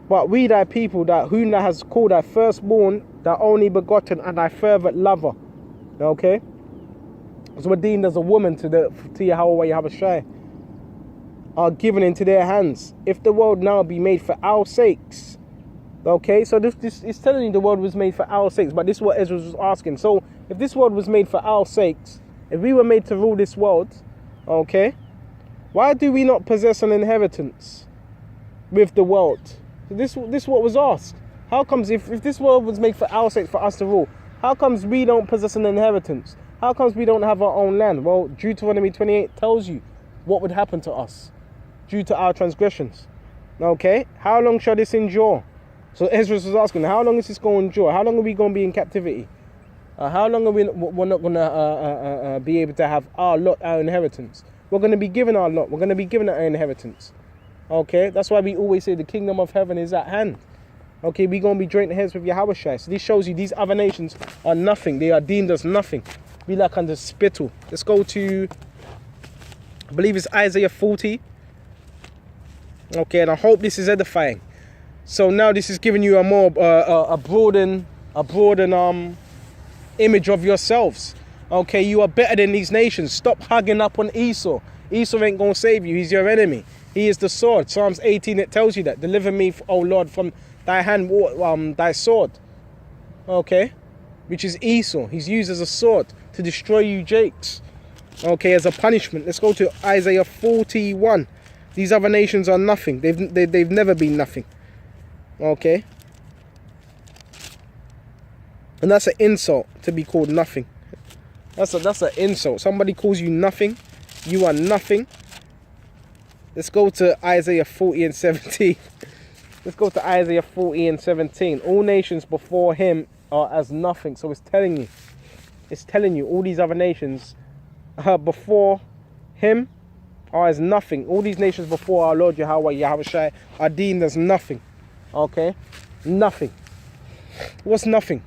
But we thy people, that whom thou hast called thy firstborn, thy only begotten, and thy fervent lover. Okay? So we're deemed as a woman to Yahweh Yahushua, are given into their hands. If the world now be made for our sakes. Okay, so this is telling you the world was made for our sakes. But this is what Ezra was asking. So if this world was made for our sakes, if we were made to rule this world, okay, Why do we not possess an inheritance with the world? This what was asked. How comes if this world was made for our sake, for us to rule, how comes we don't possess an inheritance? How comes we don't have our own land? Well, Deuteronomy 28 tells you what would happen to us due to our transgressions. Okay? How long shall this endure? So Ezra was asking, how long is this going to endure? How long are we going to be in captivity? How long are we're not going to be able to have our lot, our inheritance? We're going to be given our lot. We're going to be given our inheritance. Okay? That's why we always say the kingdom of heaven is at hand. Okay? We're going to be joint heads with Yahweh Shai. So this shows you these other nations are nothing. They are deemed as nothing. Be like under spittle. Let's go to, I believe it's Isaiah 40. Okay, and I hope this is edifying. So now this is giving you a more a broadened image of yourselves. Okay, you are better than these nations. Stop hugging up on Esau. Esau ain't gonna save you. He's your enemy. He is the sword. Psalms 18, it tells you that. Deliver me, O Lord, from thy hand, thy sword. Okay, which is Esau. He's used as a sword to destroy you, Jakes. Okay, as a punishment. Let's go to Isaiah 41. These other nations are nothing. They've never been nothing. Okay, and that's an insult to be called nothing. That's an insult. Somebody calls you nothing, you are nothing. Let's go to Isaiah 40 and 17. Let's go to Isaiah 40 and 17. All nations before him are as nothing. So it's telling you all these other nations before him are as nothing. All these nations before our Lord Yahweh Shai are deemed as nothing. Okay? Nothing. What's nothing?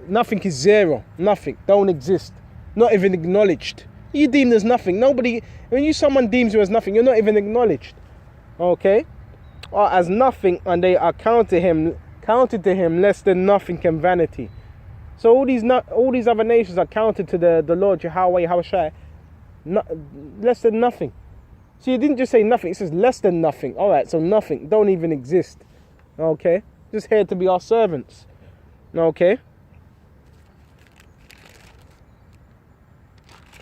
Nothing is zero. Nothing. Don't exist. Not even acknowledged. You deemed as nothing. Nobody, when someone deems you as nothing, you're not even acknowledged. Okay? Are as nothing, and they are counted to him less than nothing and vanity. So all these other nations are counted to the Lord Yahweh Shai less than nothing. So you didn't just say nothing, it says less than nothing. Alright, so nothing, don't even exist. Okay? Just here to be our servants. Okay?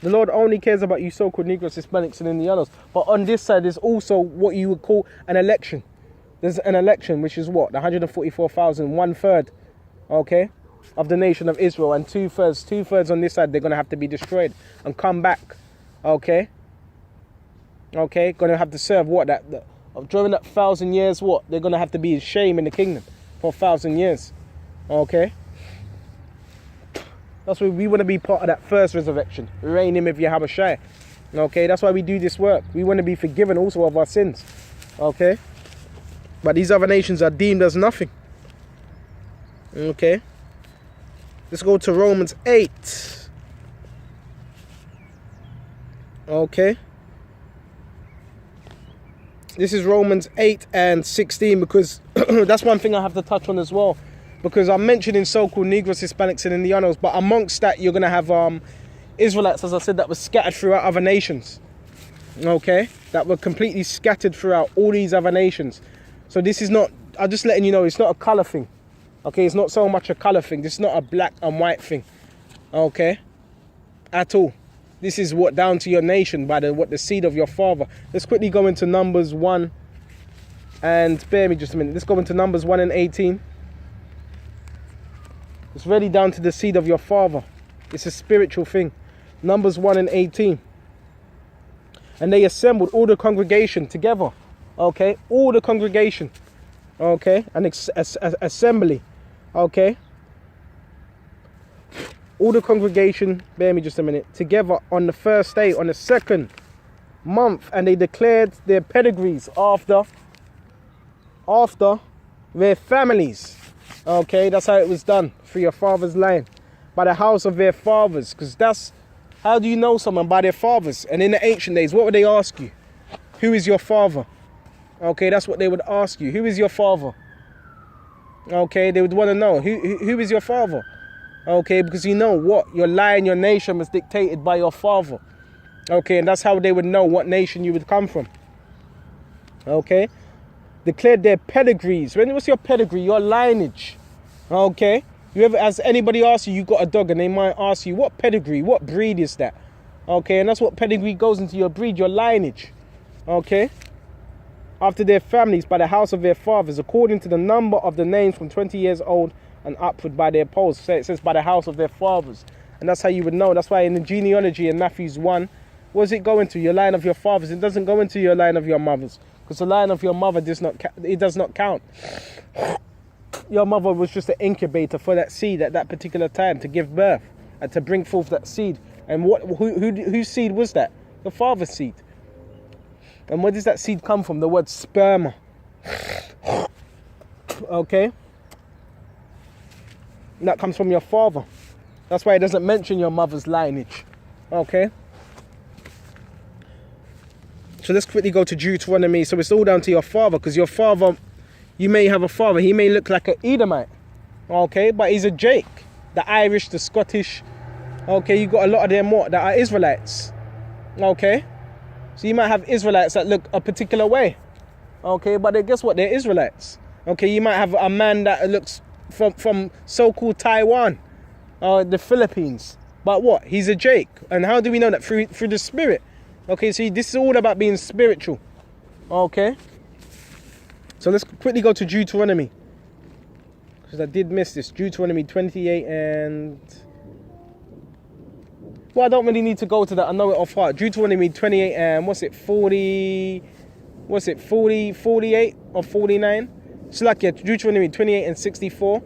The Lord only cares about you so-called Negroes, Hispanics and Indianos. But on this side there's also what you would call an election. There's an election which is what? 144,000, 1/3. Okay? Of the nation of Israel, and 2/3 on this side, they're going to have to be destroyed and come back. Okay? Okay? Going to have to serve what? During that 1,000 years, what? They're going to have to be in shame in the kingdom for 1,000 years. Okay? That's why we want to be part of that first resurrection, reigning with Yahweh Shai. Okay? That's why we do this work. We want to be forgiven also of our sins. Okay? But these other nations are deemed as nothing. Okay? Let's go to Romans 8. Okay. This is Romans 8 and 16 because that's one thing I have to touch on as well. Because I'm mentioning so-called Negroes, Hispanics and Indianos, but amongst that you're going to have Israelites, as I said, that were scattered throughout other nations. Okay. That were completely scattered throughout all these other nations. So this is not, I'm just letting you know, it's not a colour thing. Okay, it's not so much a colour thing. This is not a black and white thing. Okay? At all. This is what down to your nation by what the seed of your father. Let's quickly go into Numbers 1. And bear me just a minute. Let's go into Numbers 1 and 18. It's really down to the seed of your father. It's a spiritual thing. Numbers 1 and 18. And they assembled all the congregation together. Okay? All the congregation. Okay? An assembly. Okay, all the congregation, bear me just a minute, together on the first day, on the second month, and they declared their pedigrees after their families. Okay, that's how it was done through your father's line, by the house of their fathers. Because that's how do you know someone? By their fathers. And in the ancient days, what would they ask you? Who is your father? Okay, that's what they would ask you. Who is your father? Okay, they would want to know who is your father. Okay, because you know what? Your line, your nation was dictated by your father. Okay, and that's how they would know what nation you would come from. Okay, declared their pedigrees. What's your pedigree? Your lineage. Okay, has anybody asked you got a dog, and they might ask you what pedigree, what breed is that? Okay, and that's what pedigree goes into your breed, your lineage. Okay, after their families, by the house of their fathers, according to the number of the names from 20 years old and upward by their posts. So it says by the house of their fathers. And that's how you would know. That's why in the genealogy in Matthew 1, what does it go into? Your line of your fathers. It doesn't go into your line of your mothers. Because the line of your mother does not count. Your mother was just an incubator for that seed at that particular time to give birth and to bring forth that seed. And whose seed was that? The father's seed. And where does that seed come from? The word sperma. Okay? And that comes from your father. That's why it doesn't mention your mother's lineage. Okay? So let's quickly go to Deuteronomy. So it's all down to your father, because your father, you may have a father, he may look like an Edomite. Okay? But he's a Jake. The Irish, the Scottish. Okay? You got a lot of them more that are Israelites. Okay? So you might have Israelites that look a particular way. Okay? But then guess what? They're Israelites. Okay? You might have a man that looks from so-called Taiwan. The Philippines. But what? He's a Jake. And how do we know that? Through the spirit. Okay, see, this is all about being spiritual. Okay? So let's quickly go to Deuteronomy. Because I did miss this. Deuteronomy 28 and... Well, I don't really need to go to that. I know it off heart. Deuteronomy 28 and 48 or 49? It's like, yeah, Deuteronomy 28 and 64.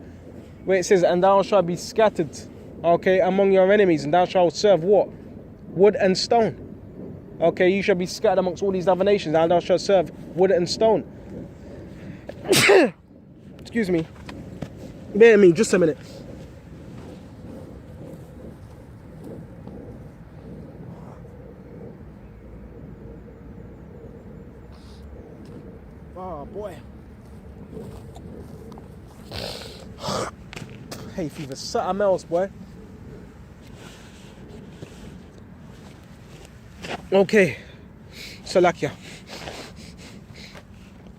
Where it says, and thou shalt be scattered, okay, among your enemies, and thou shalt serve what? Wood and stone. Okay, you shall be scattered amongst all these other nations, and thou shalt serve wood and stone. Excuse me. Bear with me, just a minute. Oh, boy. Hey, fever, something else, boy. Okay, Salakia.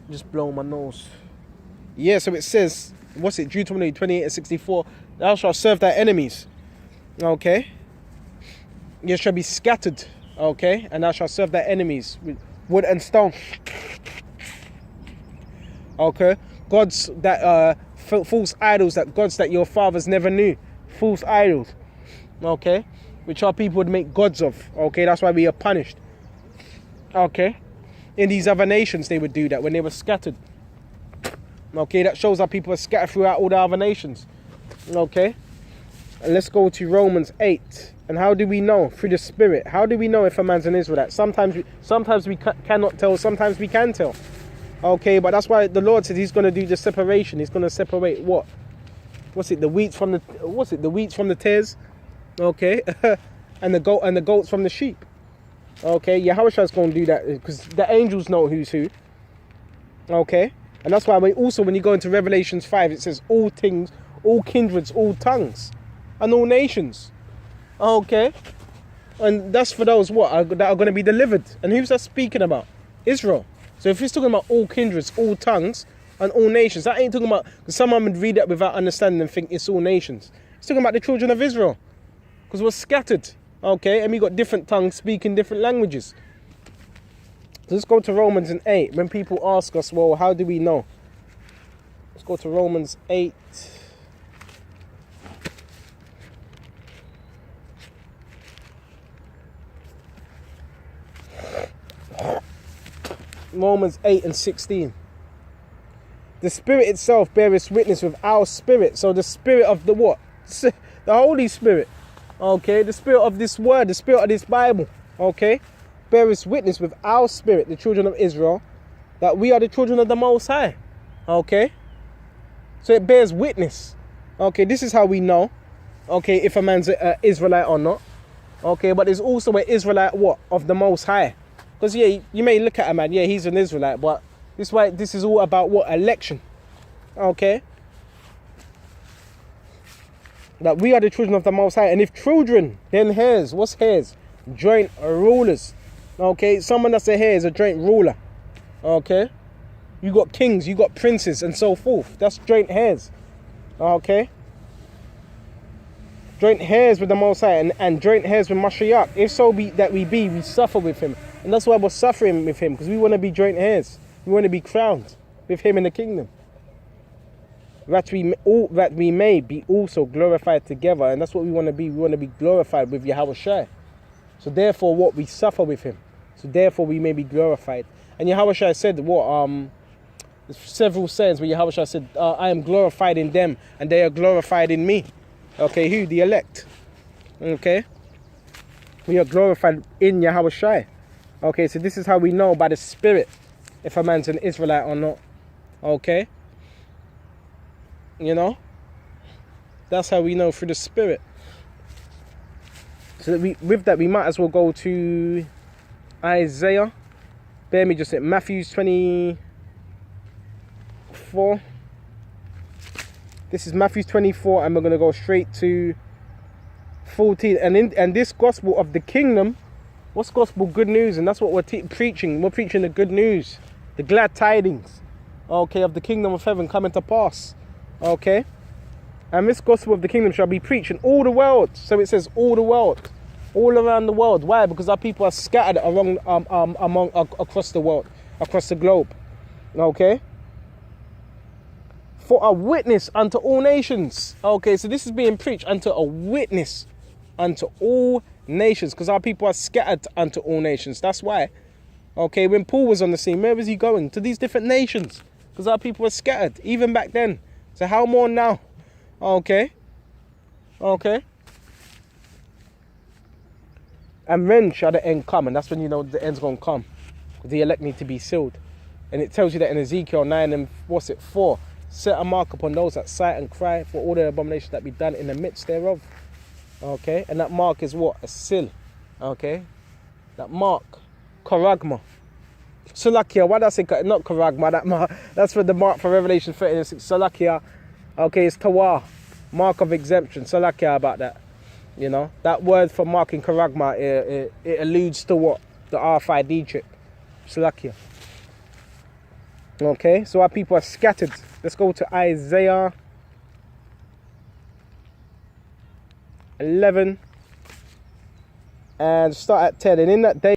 Just blow my nose. Yeah, so it says, what's it? Deuteronomy 28 and 64. Thou shalt serve thy enemies. Okay. You shall be scattered. Okay. And thou shalt serve thy enemies with wood and stone. Okay. Gods that false idols, that gods that your fathers never knew. False idols. Okay. Which our people would make gods of. Okay, that's why we are punished. Okay. In these other nations they would do that when they were scattered. Okay, that shows how people are scattered throughout all the other nations. Okay. And let's go to Romans 8. And how do we know? Through the Spirit. How do we know if a man's an Israelite? Sometimes we cannot tell, sometimes we can tell. Okay, but that's why the Lord said he's going to do the separation. He's going to separate what? What's it? The wheat from the tares? Okay, and the goats from the sheep. Okay, Yahushua's going to do that because the angels know who's who. Okay, and that's why when you go into Revelations 5, it says all things, all kindreds, all tongues, and all nations. Okay, and that's for those that are going to be delivered. And who's that speaking about? Israel. So if he's talking about all kindreds, all tongues, and all nations, that ain't talking about, because someone would read that without understanding and think it's all nations. It's talking about the children of Israel. Because we're scattered, okay? And we got different tongues speaking different languages. So let's go to Romans 8. When people ask us, well, how do we know? Let's go to Romans 8. Romans 8 and 16. The Spirit itself beareth witness with our spirit. So the Spirit of the what? The Holy Spirit. Okay, the Spirit of this word, the Spirit of this Bible, okay, beareth witness with our spirit, the children of Israel, that we are the children of the Most High. Okay, so it bears witness. Okay, this is how we know, okay, if a man's an Israelite or not. Okay, but there's also an Israelite what? Of the Most High. Because yeah, you may look at a man, yeah, he's an Israelite, but this is all about what? Election. Okay. That we are the children of the Most High. And if children, then heirs. What's heirs? Joint rulers. Okay, someone that's a heir is a joint ruler. Okay. You got kings, you got princes, and so forth. That's joint heirs. Okay. Joint heirs with the Most High and joint heirs with Mashiach. If so be that we suffer with him. And that's why we're suffering with him, because we want to be joint heirs. We want to be crowned with him in the kingdom. That we may be also glorified together. And that's what we want to be. We want to be glorified with Yahweh Shai. So therefore what? We suffer with him. So therefore we may be glorified. And Yahweh Shai said what? There's several sayings where Yahweh Shai said, I am glorified in them and they are glorified in me. Okay, who? The elect. Okay. We are glorified in Yahweh Shai. Okay, so this is how we know by the Spirit if a man's an Israelite or not. Okay. You know? That's how we know through the Spirit. So that with that we might as well go to Isaiah. Bear me just a Matthew 24. This is Matthew 24 and we're going to go straight to 14. And this gospel of the kingdom, what's gospel? Good news. And that's what we're preaching. We're preaching the good news. The glad tidings. Okay, of the kingdom of heaven coming to pass. Okay. And this gospel of the kingdom shall be preached in all the world. So it says all the world. All around the world. Why? Because our people are scattered across the world. Across the globe. Okay. For a witness unto all nations. Okay, so this is being preached unto a witness unto all nations. Because our people are scattered unto all nations. That's why. Okay, when Paul was on the scene, where was he going? To these different nations. Because our people were scattered. Even back then. So how more now? Okay. Okay. And when shall the end come? And that's when you know the end's going to come. The elect need to be sealed. And it tells you that in Ezekiel 9 and 4. Set a mark upon those that sight and cry for all the abominations that be done in the midst thereof. Okay. And that mark is what? A seal. Okay. That mark. Karagma. Salakia. Why did I say not Karagma? That mark. That's for the mark for Revelation 13. Salakia. Okay, it's Tawah, mark of exemption. Salakia about that. You know, that word for marking Karagma, it alludes to what? The RFID chip. Salakia. Okay, so our people are scattered. Let's go to Isaiah 11 and start at 10. And in that day,